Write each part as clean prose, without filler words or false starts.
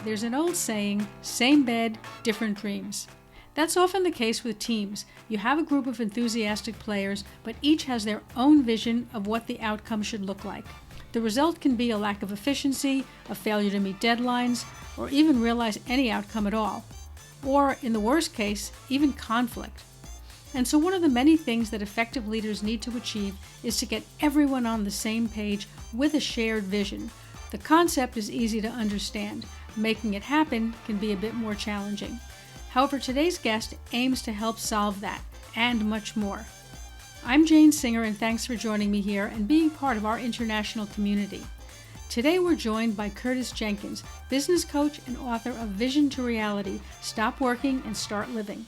There's an old saying, same bed, different dreams. That's often the case with teams. You have a group of enthusiastic players, but each has their own vision of what the outcome should look like. The result can be a lack of efficiency, a failure to meet deadlines, or even realize any outcome at all. Or, in the worst case, even conflict. And so one of the many things that effective leaders need to achieve is to get everyone on the same page with a shared vision. The concept is easy to understand. Making it happen can be a bit more challenging. However, today's guest aims to help solve that, and much more. I'm Jane Singer, and thanks for joining me here and being part of our international community. Today we're joined by Curtis Jenkins, business coach and author of Vision to Reality, Stop Working and Start Living.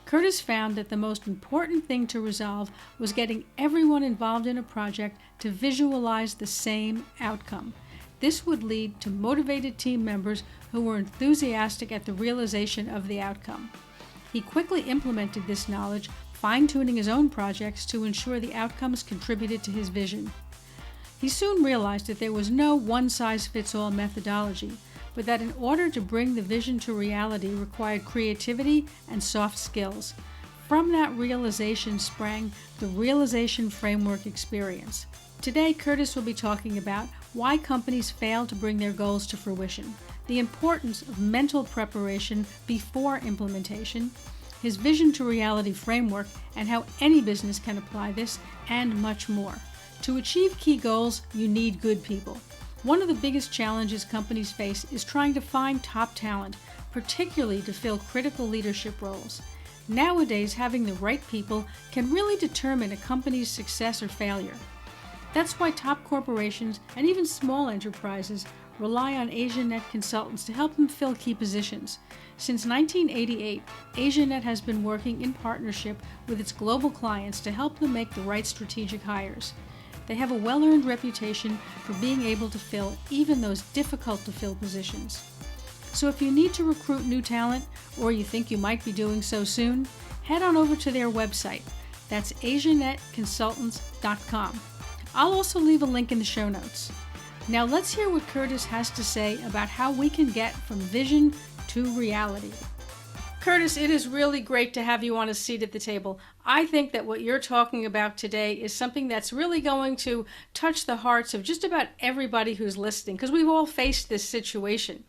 Curtis found that the most important thing to resolve was getting everyone involved in a project to visualize the same outcome. This would lead to motivated team members who were enthusiastic at the realization of the outcome. He quickly implemented this knowledge, fine-tuning his own projects to ensure the outcomes contributed to his vision. He soon realized that there was no one-size-fits-all methodology, but that in order to bring the vision to reality required creativity and soft skills. From that realization sprang the Realization Framework experience. Today, Curtis will be talking about why companies fail to bring their goals to fruition, the importance of mental preparation before implementation, his Vision to Reality framework, and how any business can apply this, and much more. To achieve key goals, you need good people. One of the biggest challenges companies face is trying to find top talent, particularly to fill critical leadership roles. Nowadays, having the right people can really determine a company's success or failure. That's why top corporations and even small enterprises rely on AsiaNet consultants to help them fill key positions. Since 1988, AsiaNet has been working in partnership with its global clients to help them make the right strategic hires. They have a well-earned reputation for being able to fill even those difficult-to-fill positions. So if you need to recruit new talent, or you think you might be doing so soon, head on over to their website. That's asianetconsultants.com. I'll also leave a link in the show notes. Now let's hear what Curtis has to say about how we can get from vision to reality. Curtis, it is really great to have you on a seat at the table. I think that what you're talking about today is something that's really going to touch the hearts of just about everybody who's listening, because we've all faced this situation.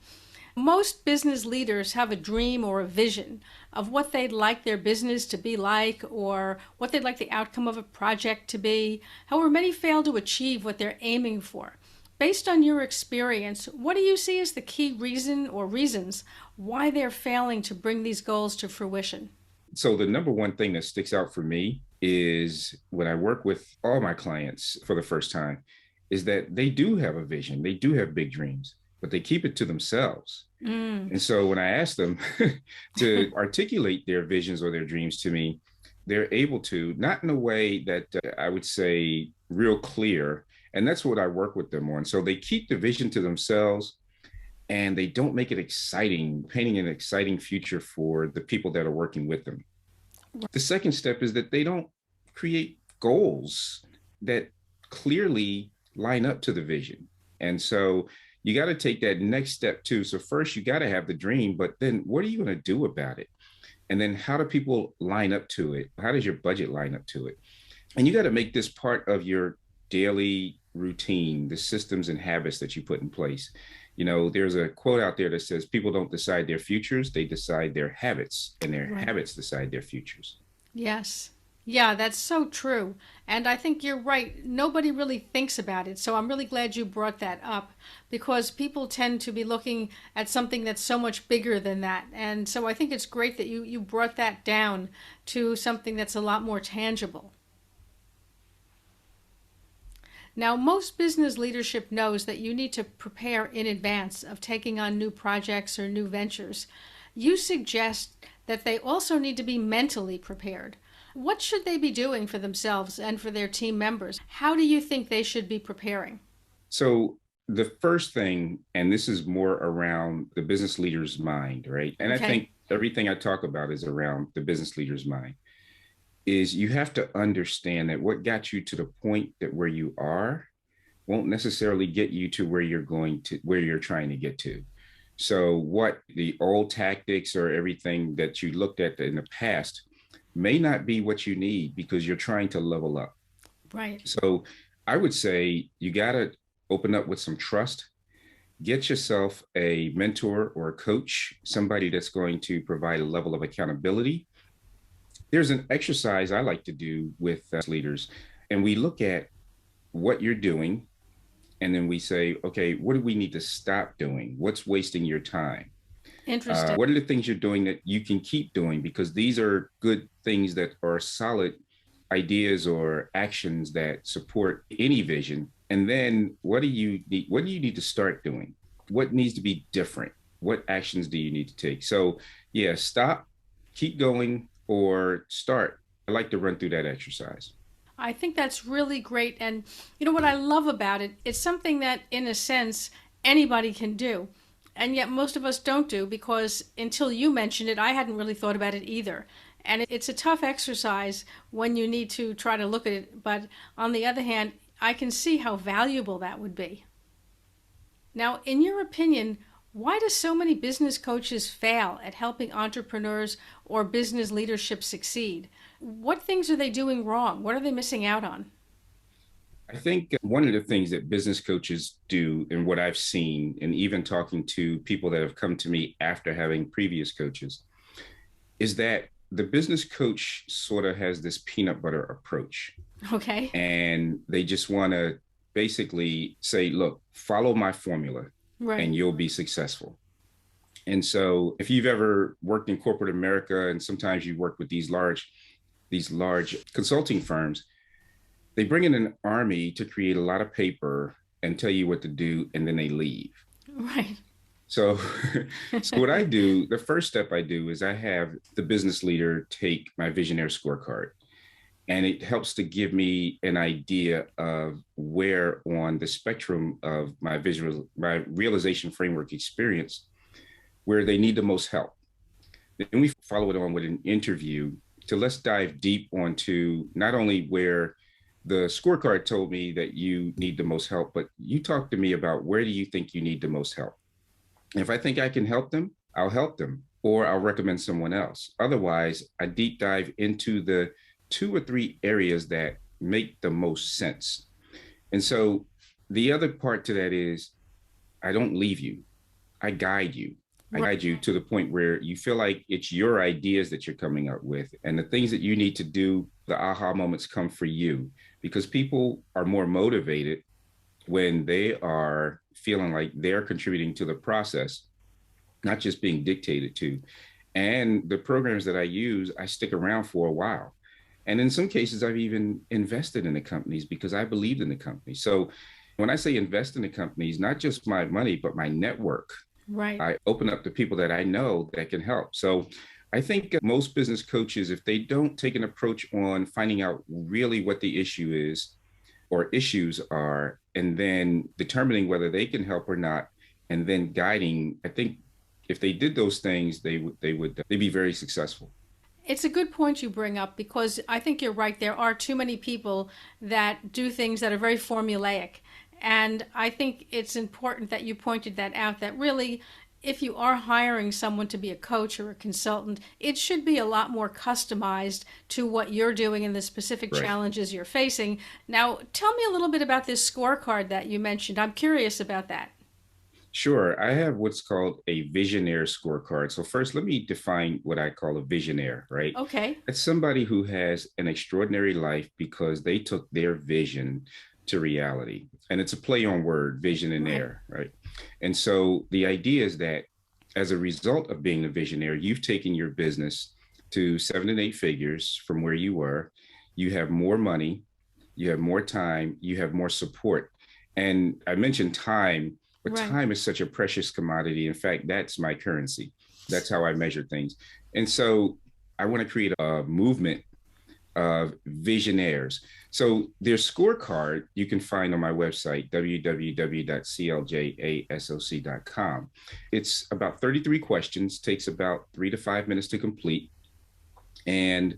Most business leaders have a dream or a vision of what they'd like their business to be like, or what they'd like the outcome of a project to be. However, many fail to achieve what they're aiming for. Based on your experience, what do you see as the key reason or reasons why they're failing to bring these goals to fruition? So the number one thing that sticks out for me is when I work with all my clients for the first time, is that they do have a vision. They do have big dreams, but they keep it to themselves. And so when I ask them to articulate their visions or their dreams to me, they're able to, not in a way that I would say real clear. And that's what I work with them on. So they keep the vision to themselves and they don't make it exciting, painting an exciting future for the people that are working with them. The second step is that they don't create goals that clearly line up to the vision. And so you got to take that next step too. So first you got to have the dream, but then what are you going to do about it? And then how do people line up to it? How does your budget line up to it? And you got to make this part of your daily routine, the systems and habits that you put in place. You know, there's a quote out there that says people don't decide their futures, they decide their habits, and their habits decide their futures. Yes. Yeah, that's so true. And I think you're right. Nobody really thinks about it. So I'm really glad you brought that up, because people tend to be looking at something that's so much bigger than that. And so I think it's great that you brought that down to something that's a lot more tangible. Now, most business leadership knows that you need to prepare in advance of taking on new projects or new ventures. You suggest that they also need to be mentally prepared. What should they be doing for themselves and for their team members? How do you think they should be preparing? So the first thing, and this is more around the business leader's mind, right? And Okay. I think everything I talk about is around the business leader's mind, is you have to understand that what got you to the point that where you are won't necessarily get you to where you're trying to get to. So what the old tactics or everything that you looked at in the past may not be what you need because you're trying to level up. Right. So I would say you got to open up with some trust. Get yourself a mentor or a coach, somebody that's going to provide a level of accountability. There's an exercise I like to do with leaders, and we look at what you're doing, and then we say, okay, what do we need to stop doing? What's wasting your time? Interesting. What are the things you're doing that you can keep doing? Because these are good things that are solid ideas or actions that support any vision. And then what do you need? What do you need to start doing? What needs to be different? What actions do you need to take? So, yeah, stop, keep going, or start. I like to run through that exercise. I think that's really great. And you know what I love about it? It's something that, in a sense, anybody can do. And yet, most of us don't do because until you mentioned it, I hadn't really thought about it either. And it's a tough exercise when you need to try to look at it. But on the other hand, I can see how valuable that would be. Now, in your opinion, why do so many business coaches fail at helping entrepreneurs or business leadership succeed? What things are they doing wrong? What are they missing out on? I think one of the things that business coaches do, and what I've seen, and even talking to people that have come to me after having previous coaches, is that the business coach sort of has this peanut butter approach. Okay. And they just want to basically say, look, follow my formula Right. and you'll be successful. And so if you've ever worked in corporate America, and sometimes you work with these large consulting firms, they bring in an army to create a lot of paper and tell you what to do, and then they leave. Right. So, so what I do, the first step I do is I have the business leader take my visionaire scorecard, and it helps to give me an idea of where on the spectrum of my realization framework experience, where they need the most help. Then we follow it on with an interview to let's dive deep onto not only where the scorecard told me that you need the most help, but you talk to me about where do you think you need the most help. If I think I can help them, I'll help them, or I'll recommend someone else. Otherwise, I deep dive into the 2 or 3 areas that make the most sense. And so the other part to that is I don't leave you, I guide you. I Right. guide you to the point where you feel like it's your ideas that you're coming up with and the things that you need to do. The aha moments come for you because people are more motivated when they are feeling like they're contributing to the process, not just being dictated to. And the programs that I use, I stick around for a while. And in some cases, I've even invested in the companies because I believed in the company. So when I say invest in the companies, not just my money, but my network, Right. I open up to people that I know that can help. So I think most business coaches, if they don't take an approach on finding out really what the issue is or issues are, and then determining whether they can help or not, and then guiding, I think if they did those things, they'd be very successful. It's a good point you bring up because I think you're right. There are too many people that do things that are very formulaic. And I think it's important that you pointed that out that really, if you are hiring someone to be a coach or a consultant, it should be a lot more customized to what you're doing and the specific Right. challenges you're facing. Now, tell me a little bit about this scorecard that you mentioned. I'm curious about that. Sure. I have what's called a visionaire scorecard. So, first, let me define what I call a visionaire, right? Okay. It's somebody who has an extraordinary life because they took their vision to reality. And it's a play on word, vision and Right. air, right? And so the idea is that as a result of being a visionary, you've taken your business to 7 and 8 figures from where you were. You have more money, you have more time, you have more support. And I mentioned time, but Right. time is such a precious commodity. In fact, that's my currency. That's how I measure things. And so I want to create a movement of visionaires. So their scorecard you can find on my website, www.cljasoc.com. It's about 33 questions, takes about 3 to 5 minutes to complete. And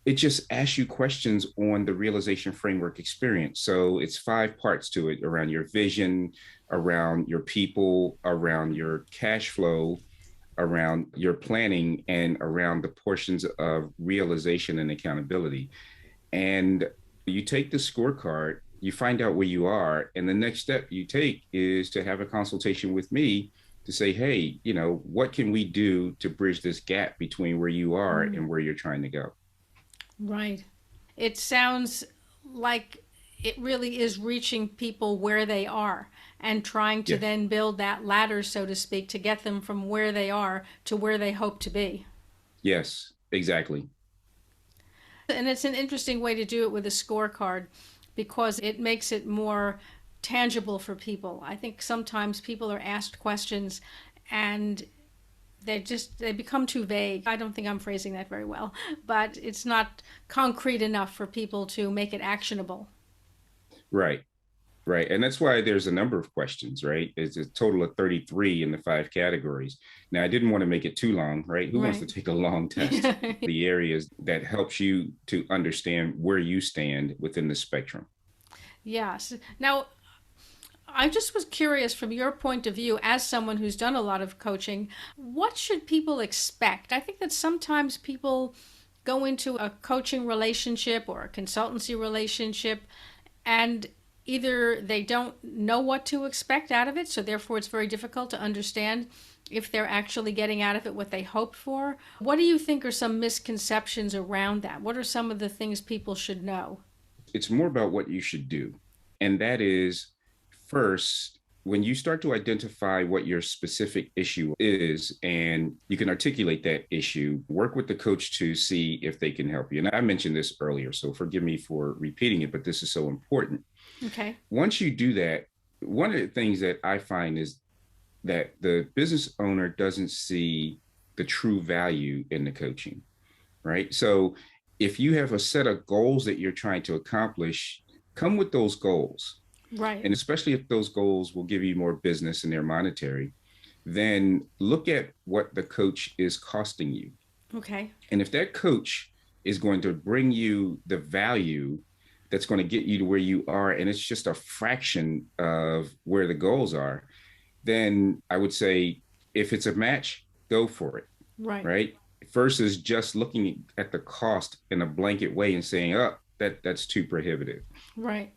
it just asks you questions on the realization framework experience. So it's 5 parts to it around your vision, around your people, around your cash flow, around your planning, and around the portions of realization and accountability. And you take the scorecard, you find out where you are, and the next step you take is to have a consultation with me to say, hey, what can we do to bridge this gap between where you are and where you're trying to go? Right. It sounds like it really is reaching people where they are and trying to Yes. then build that ladder, so to speak, to get them from where they are to where they hope to be. Yes, exactly. And it's an interesting way to do it with a scorecard because it makes it more tangible for people. I think sometimes people are asked questions and they become too vague. I don't think I'm phrasing that very well, but it's not concrete enough for people to make it actionable. Right. Right. And that's why there's a number of questions, right? It's a total of 33 in the 5 categories. Now, I didn't want to make it too long, right? Who wants to Right. take a long test? The areas that helps you to understand where you stand within the spectrum. Yes. Now, I just was curious from your point of view as someone who's done a lot of coaching, what should people expect? I think that sometimes people go into a coaching relationship or a consultancy relationship and either they don't know what to expect out of it, so therefore it's very difficult to understand if they're actually getting out of it what they hoped for. What do you think are some misconceptions around that? What are some of the things people should know? It's more about what you should do. And that is first, when you start to identify what your specific issue is and you can articulate that issue, work with the coach to see if they can help you. And I mentioned this earlier, so forgive me for repeating it, but this is so important. Okay. Once you do that, one of the things that I find is that the business owner doesn't see the true value in the coaching, right? So if you have a set of goals that you're trying to accomplish, come with those goals. Right. And especially if those goals will give you more business and they're monetary, then look at what the coach is costing you. Okay. And if that coach is going to bring you the value that's going to get you to where you are, and it's just a fraction of where the goals are, then I would say if it's a match, go for it. Right. Right. Versus just looking at the cost in a blanket way and saying, oh, that's too prohibitive. Right.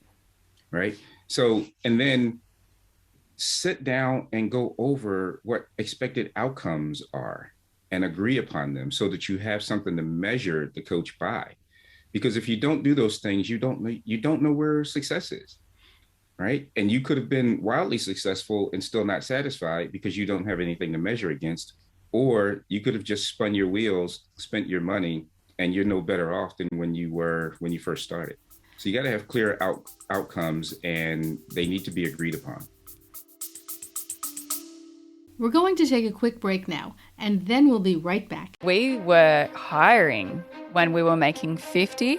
Right. So, and then sit down and go over what expected outcomes are and agree upon them so that you have something to measure the coach by. Because if you don't do those things, you don't know where success is, right? And you could have been wildly successful and still not satisfied because you don't have anything to measure against, or you could have just spun your wheels, spent your money, and you're no better off than when you first started. So you got to have clear outcomes, and they need to be agreed upon. We're going to take a quick break now, and then we'll be right back. We were hiring when we were making 50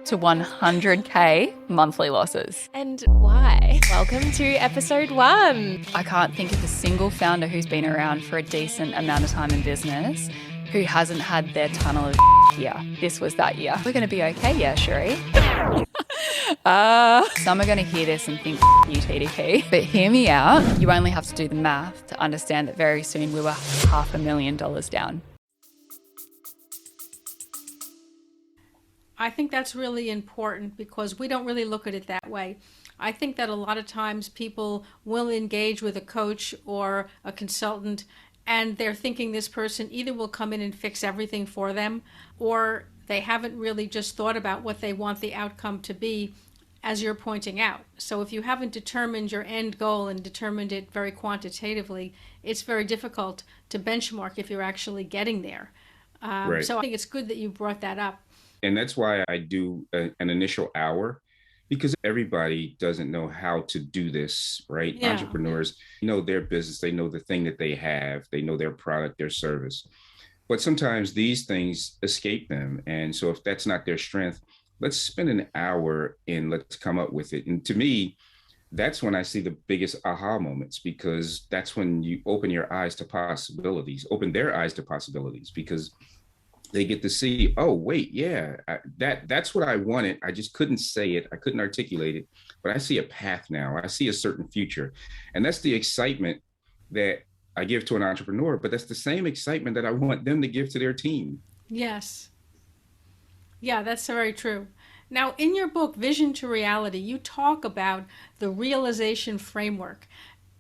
to 100K monthly losses. And why? Welcome to episode 1. I can't think of a single founder who's been around for a decent amount of time in business who hasn't had their tunnel of year. This was that year. We're going to be okay, yeah, Sheree. Some are going to hear this and think, you TDP. But hear me out. You only have to do the math to understand that very soon we were $500,000 down. I think that's really important because we don't really look at it that way. I think that a lot of times people will engage with a coach or a consultant and they're thinking this person either will come in and fix everything for them, or they haven't really just thought about what they want the outcome to be, as you're pointing out. So if you haven't determined your end goal and determined it very quantitatively, it's very difficult to benchmark if you're actually getting there. Right. So I think it's good that you brought that up. And that's why I do an initial hour, because everybody doesn't know how to do this, right? Yeah. Entrepreneurs know their business, they know the thing that they have, they know their product, their service. But sometimes these things escape them. And so if that's not their strength, let's spend an hour and let's come up with it. And to me, that's when I see the biggest aha moments, because that's when you open your eyes to possibilities, open their eyes to possibilities, because They get to see, oh, wait, yeah, that's what I wanted. I just couldn't say it. I couldn't articulate it, but I see a path now. I see a certain future. And that's the excitement that I give to an entrepreneur, but that's the same excitement that I want them to give to their team. Yes. Yeah, that's very true. Now, in your book, Vision to Reality, you talk about the realization framework.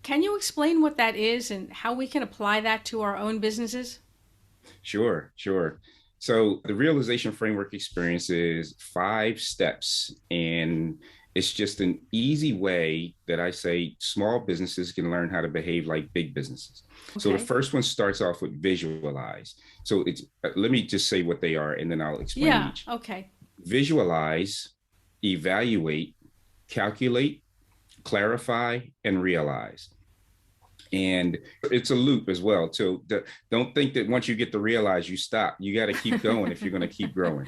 Can you explain what that is and how we can apply that to our own businesses? Sure, sure. So the realization framework experience is 5 steps, and it's just an easy way that I say small businesses can learn how to behave like big businesses. So the Okay. first one starts off with visualize. So it's let me just say what they are, and then I'll explain Yeah, each. okay. Visualize, evaluate, calculate, clarify, and realize. And it's a loop as well. So don't think that once you get to realize you stop. You got to keep going if you're going to keep growing.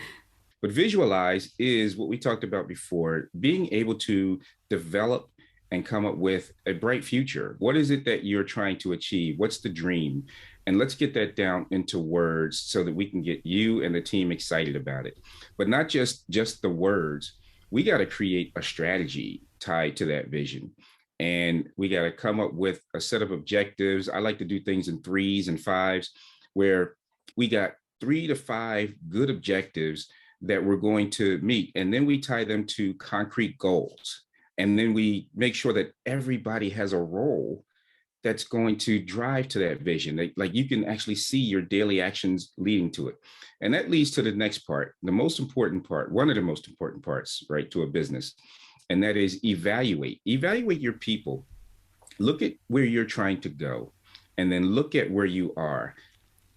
But visualize is what we talked about before, being able to develop and come up with a bright future. What is it that you're trying to achieve? What's the dream? And let's get that down into words so that we can get you and the team excited about it. But not just the words. We got to create a strategy tied to that vision. And we got to come up with a set of objectives. I like to do things in 3s and 5s, where we got 3 to 5 good objectives that we're going to meet. And then we tie them to concrete goals. And then we make sure that everybody has a role that's going to drive to that vision. Like you can actually see your daily actions leading to it. And that leads to the next part, the most important part, one of the most important parts, right, to a business. And that is evaluate. Evaluate your people. Look at where you're trying to go, and then look at where you are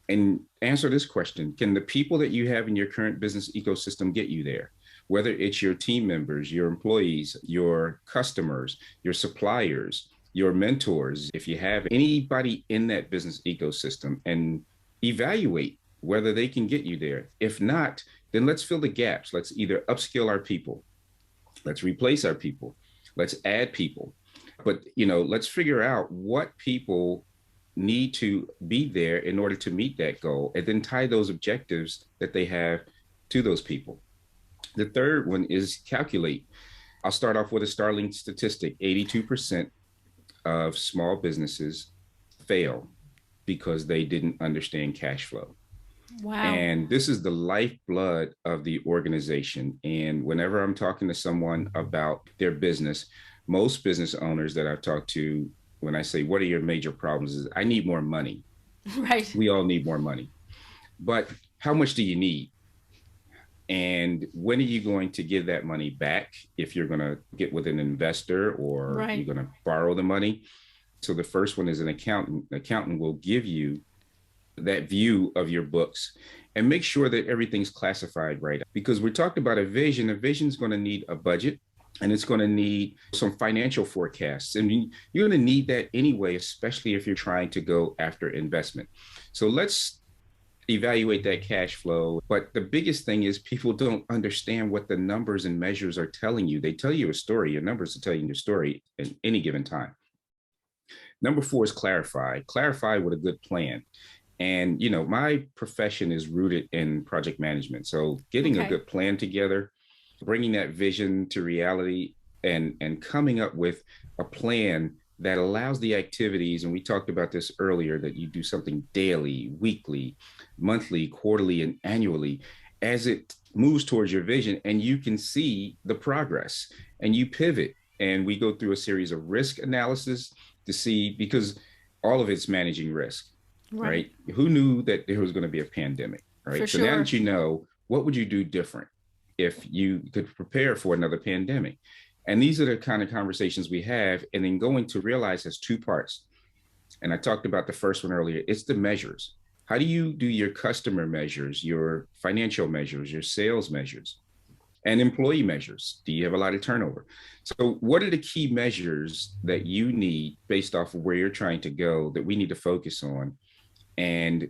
and answer this question. Can the people that you have in your current business ecosystem get you there? Whether it's your team members, your employees, your customers, your suppliers, your mentors, if you have anybody in that business ecosystem, and evaluate whether they can get you there. If not, then let's fill the gaps. Let's either upskill our people, let's replace our people, let's add people. But let's figure out what people need to be there in order to meet that goal, and then tie those objectives that they have to those people. The third one is calculate. I'll start off with a startling statistic. 82% of small businesses fail because they didn't understand cash flow. Wow. And this is the lifeblood of the organization. And whenever I'm talking to someone about their business, most business owners that I've talked to, when I say, what are your major problems, is I need more money. Right. We all need more money. But how much do you need? And when are you going to give that money back, if you're going to get with an investor, or Right. you're going to borrow the money? So the first one is an accountant. An accountant will give you that view of your books and make sure that everything's classified right. Because we talked about a vision. A vision is going to need a budget, and it's going to need some financial forecasts. And you're going to need that anyway, especially if you're trying to go after investment. So let's evaluate that cash flow. But the biggest thing is people don't understand what the numbers and measures are telling you. They tell you a story. Your numbers are telling your story at any given time. Number 4 is clarify. Clarify with a good plan. And, my profession is rooted in project management. So getting a good plan together, bringing that vision to reality, and coming up with a plan that allows the activities. And we talked about this earlier, that you do something daily, weekly, monthly, quarterly, and annually as it moves towards your vision, and you can see the progress and you pivot. And we go through a series of risk analysis to see, because all of it's managing risk. Right. Who knew that there was going to be a pandemic? Right. For So sure. now that you know, what would you do different if you could prepare for another pandemic? And these are the kind of conversations we have. And then going to realize there's 2 parts. And I talked about the first one earlier. It's the measures. How do you do your customer measures, your financial measures, your sales measures, and employee measures? Do you have a lot of turnover? So what are the key measures that you need based off of where you're trying to go, that we need to focus on? And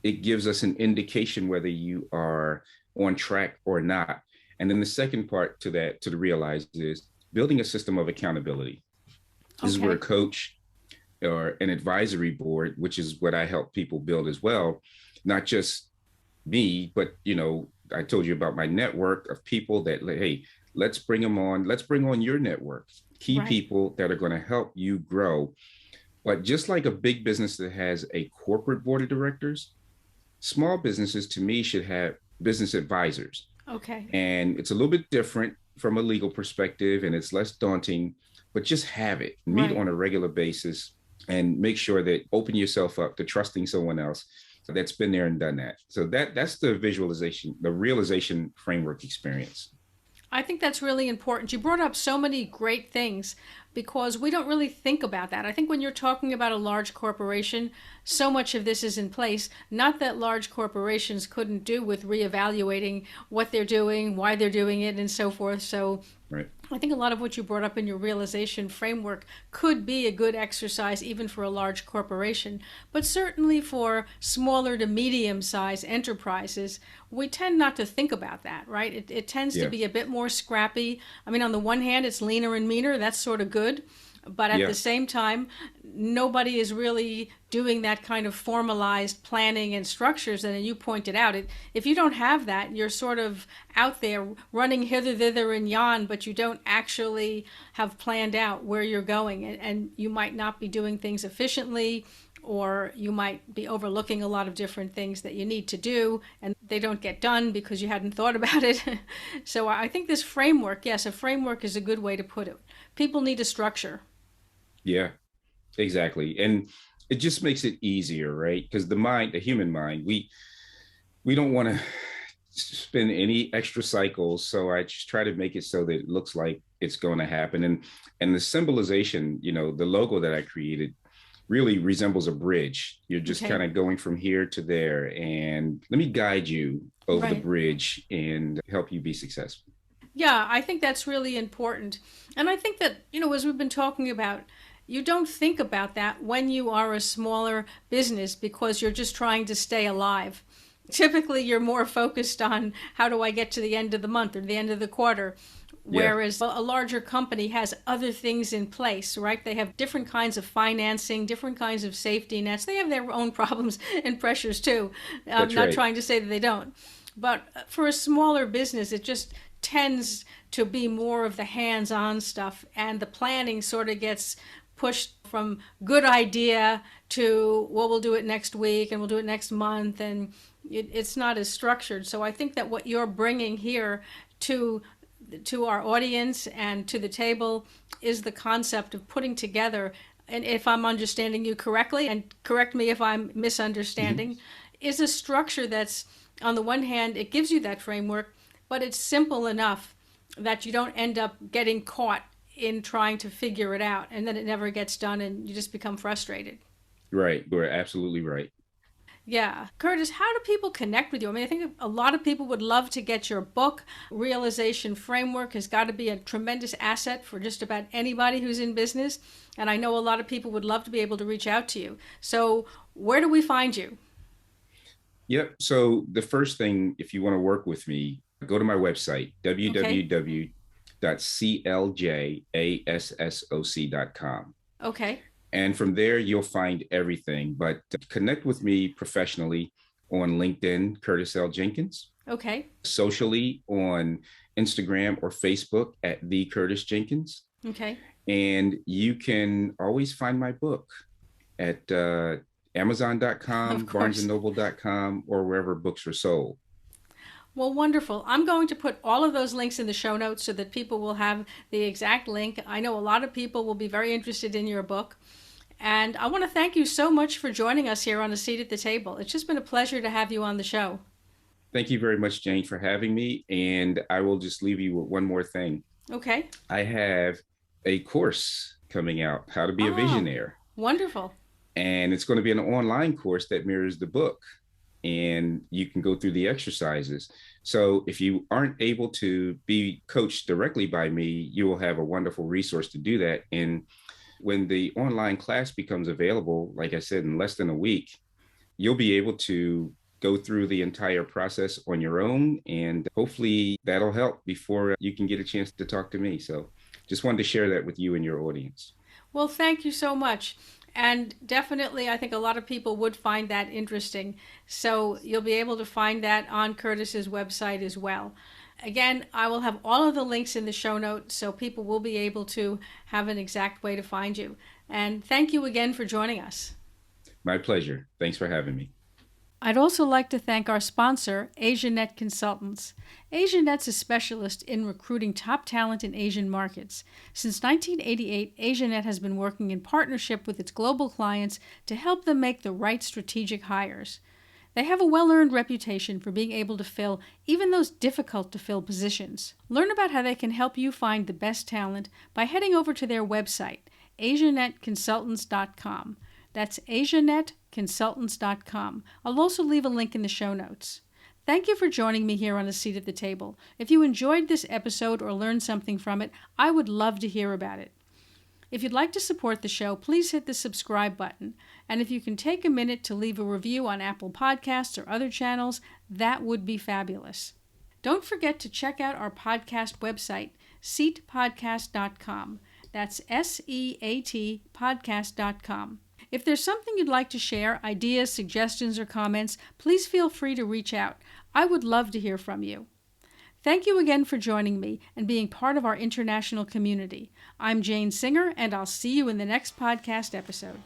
it gives us an indication whether you are on track or not. And then the second part to that, to realize, is building a system of accountability. This is where a coach or an advisory board, which is what I help people build as well, not just me, but I told you about my network of people that, hey, let's bring them on. Let's bring on your network, key Right. people that are going to help you grow. But just like a big business that has a corporate board of directors, small businesses to me should have business advisors. Okay. And it's a little bit different from a legal perspective and it's less daunting, but just have it, meet Right. on a regular basis and make sure that open yourself up to trusting someone else that's been there and done that. So that's the visualization, the realization framework experience. I think that's really important. You brought up so many great things because we don't really think about that. I think when you're talking about a large corporation, so much of this is in place. Not that large corporations couldn't do with reevaluating what they're doing, why they're doing it, and so forth. So Right. I think a lot of what you brought up in your realization framework could be a good exercise even for a large corporation. But certainly for smaller to medium sized enterprises, we tend not to think about that, right? It tends to Yeah. be a bit more scrappy. I mean, on the one hand, it's leaner and meaner. That's sort of good. But at Yeah. the same time, nobody is really doing that kind of formalized planning and structures. And you pointed out, if you don't have that, you're sort of out there running hither, thither, and yon, but you don't actually have planned out where you're going. And you might not be doing things efficiently, or you might be overlooking a lot of different things that you need to do and they don't get done because you hadn't thought about it. So I think this framework, yes, a framework is a good way to put it. People need a structure. Yeah. Exactly. And it just makes it easier, right? Because the human mind, we don't want to spend any extra cycles. So I just try to make it so that it looks like it's going to happen. And the symbolization, the logo that I created really resembles a bridge. You're just Okay. kind of going from here to there. And let me guide you over the Right. bridge and help you be successful. Yeah, I think that's really important. And I think that, as we've been talking about, you don't think about that when you are a smaller business because you're just trying to stay alive. Typically, you're more focused on how do I get to the end of the month or the end of the quarter. Yeah, Whereas a larger company has other things in place, right? They have different kinds of financing, different kinds of safety nets. They have their own problems and pressures too. I'm that's not right. trying to say that they don't. But for a smaller business, it just tends to be more of the hands on stuff, and the planning sort of gets pushed from good idea to, well, we'll do it next week and we'll do it next month. And it's not as structured. So I think that what you're bringing here to our audience and to the table is the concept of putting together, and if I'm understanding you correctly, and correct me if I'm Mhm. misunderstanding, is a structure that's, on the one hand, it gives you that framework, but it's simple enough that you don't end up getting caught in trying to figure it out and then it never gets done and you just become frustrated. Right. You're absolutely right. Yeah. Curtis, how do people connect with you? I mean, I think a lot of people would love to get your book. Realization Framework has got to be a tremendous asset for just about anybody who's in business. And I know a lot of people would love to be able to reach out to you. So, where do we find you? Yep. So the first thing, if you want to work with me, go to my website, Okay. www.cljassoc.com. Okay. And from there, you'll find everything. But connect with me professionally on LinkedIn, Curtis L. Jenkins, Okay. socially on Instagram or Facebook at the Curtis Jenkins. Okay. And you can always find my book at Of Amazon.com, course. BarnesandNoble.com, or wherever books are sold. Well, wonderful. I'm going to put all of those links in the show notes so that people will have the exact link. I know a lot of people will be very interested in your book. And I want to thank you so much for joining us here on A Seat at the Table. It's just been a pleasure to have you on the show. Thank you very much, Jane, for having me. And I will just leave you with one more thing. Okay. I have a course coming out, How to Be a Oh, Visionaire. wonderful. And it's going to be an online course that mirrors the book. And you can go through the exercises. So if you aren't able to be coached directly by me, you will have a wonderful resource to do that. And when the online class becomes available, like I said, in less than a week, you'll be able to go through the entire process on your own. And hopefully that'll help before you can get a chance to talk to me. So just wanted to share that with you and your audience. Well, thank you so much. And definitely, I think a lot of people would find that interesting. So you'll be able to find that on Curtis's website as well. Again, I will have all of the links in the show notes so people will be able to have an exact way to find you. And thank you again for joining us. My pleasure. Thanks for having me. I'd also like to thank our sponsor, AsiaNet Consultants. AsiaNet's a specialist in recruiting top talent in Asian markets. Since 1988, AsiaNet has been working in partnership with its global clients to help them make the right strategic hires. They have a well-earned reputation for being able to fill even those difficult-to-fill positions. Learn about how they can help you find the best talent by heading over to their website, asianetconsultants.com. That's asianetconsultants.com. I'll also leave a link in the show notes. Thank you for joining me here on A Seat at the Table. If you enjoyed this episode or learned something from it, I would love to hear about it. If you'd like to support the show, please hit the subscribe button. And if you can take a minute to leave a review on Apple Podcasts or other channels, that would be fabulous. Don't forget to check out our podcast website, seatpodcast.com. That's SEAT podcast.com. If there's something you'd like to share, ideas, suggestions, or comments, please feel free to reach out. I would love to hear from you. Thank you again for joining me and being part of our international community. I'm Jane Singer, and I'll see you in the next podcast episode.